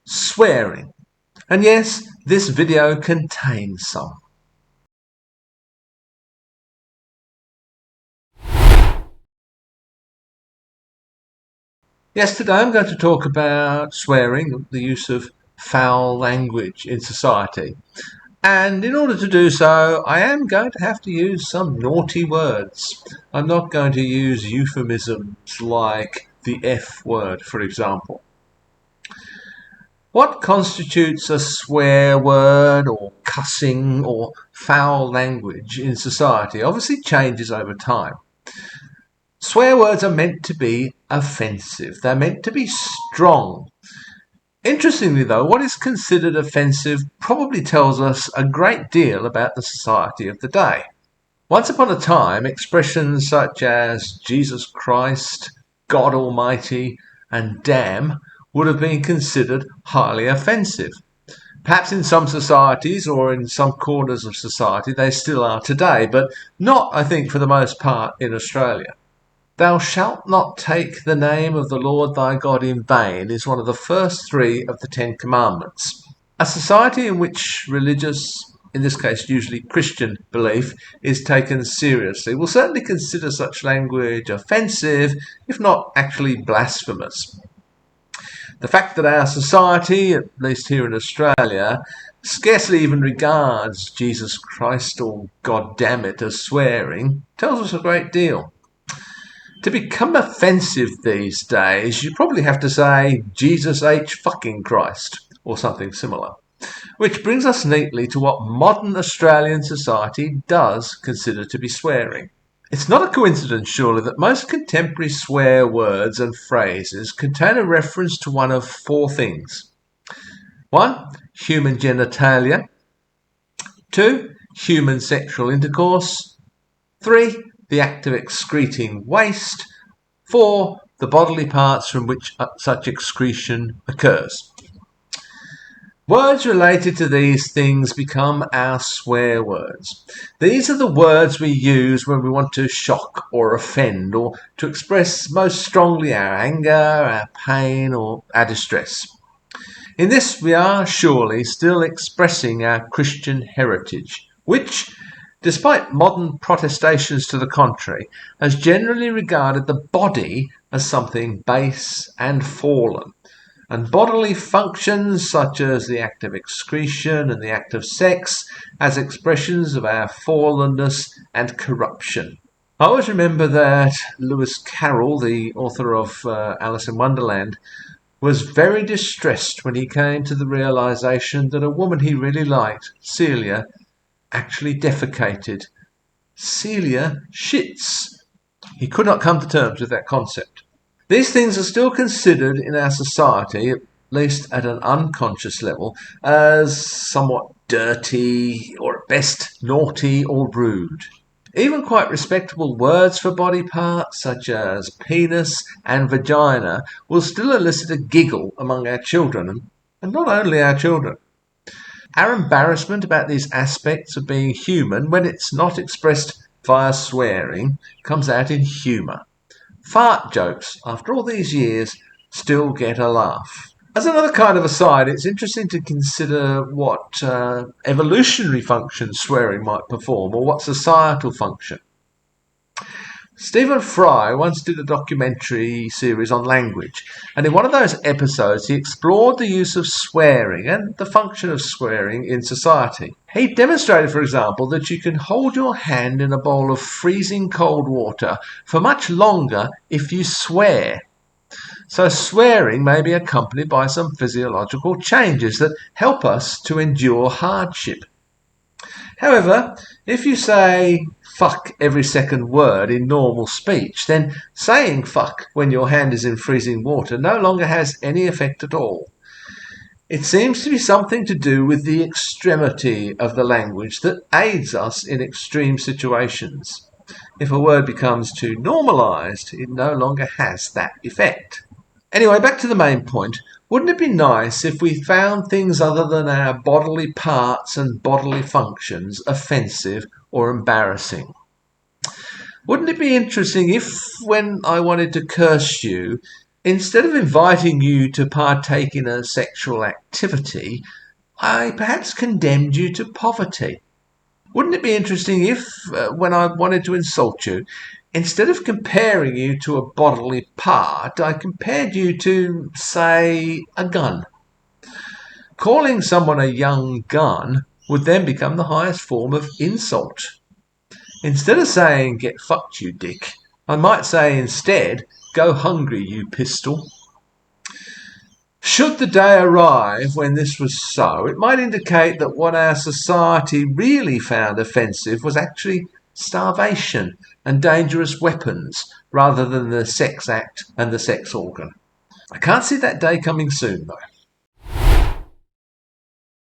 swearing. And yes, this video contains some. Yes, today I'm going to talk about swearing, the use of foul language in society. And in order to do so, I am going to have to use some naughty words. I'm not going to use euphemisms like the F word, for example. What constitutes a swear word or cussing or foul language in society obviously changes over time. Swear words are meant to be offensive. They're meant to be strong. Interestingly though, what is considered offensive probably tells us a great deal about the society of the day. Once upon a time, expressions such as Jesus Christ, God Almighty, and damn would have been considered highly offensive. Perhaps in some societies or in some corners of society they still are today, but not, I think, for the most part in Australia. Thou shalt not take the name of the Lord thy God in vain is one of the first three of the Ten Commandments. A society in which religious, in this case usually Christian, belief is taken seriously will certainly consider such language offensive, if not actually blasphemous. The fact that our society, at least here in Australia, scarcely even regards Jesus Christ or God damn it as swearing tells us a great deal. To become offensive these days, you probably have to say Jesus H fucking Christ or something similar. Which brings us neatly to what modern Australian society does consider to be swearing. It's not a coincidence, surely, that most contemporary swear words and phrases contain a reference to one of four things. 1. Human genitalia. 2. Human sexual intercourse. 3. The act of excreting waste. 4. The bodily parts from which such excretion occurs. Words related to these things become our swear words. These are the words we use when we want to shock or offend or to express most strongly our anger, our pain or our distress. In this we are surely still expressing our Christian heritage, which, despite modern protestations to the contrary, has generally regarded the body as something base and fallen, and bodily functions such as the act of excretion and the act of sex as expressions of our fallenness and corruption. I always remember that Lewis Carroll, the author of Alice in Wonderland, was very distressed when he came to the realization that a woman he really liked, Celia, actually defecated. Celia shits. He could not come to terms with that concept. These things are still considered in our society, at least at an unconscious level, as somewhat dirty or at best naughty or rude. Even quite respectable words for body parts, such as penis and vagina, will still elicit a giggle among our children, and not only our children. Our embarrassment about these aspects of being human, when it's not expressed via swearing, comes out in humour. Fart jokes, after all these years, still get a laugh. As another kind of aside, it's interesting to consider what evolutionary function swearing might perform, or what societal function. Stephen Fry once did a documentary series on language, and in one of those episodes he explored the use of swearing and the function of swearing in society. He demonstrated, for example, that you can hold your hand in a bowl of freezing cold water for much longer if you swear. So swearing may be accompanied by some physiological changes that help us to endure hardship. However, if you say fuck every second word in normal speech, then saying fuck when your hand is in freezing water no longer has any effect at all. It seems to be something to do with the extremity of the language that aids us in extreme situations. If a word becomes too normalised, it no longer has that effect. Anyway, back to the main point. Wouldn't it be nice if we found things other than our bodily parts and bodily functions offensive or embarrassing? Wouldn't it be interesting if, when I wanted to curse you, Instead of inviting you to partake in a sexual activity, I perhaps condemned you to poverty. Wouldn't it be interesting if, when I wanted to insult you, instead of comparing you to a bodily part, I compared you to, say, a gun? Calling someone a young gun would then become the highest form of insult. Instead of saying, get fucked, you dick, I might say instead, go hungry, you pistol. Should the day arrive when this was so, it might indicate that what our society really found offensive was actually starvation and dangerous weapons rather than the sex act and the sex organ. I can't see that day coming soon, though.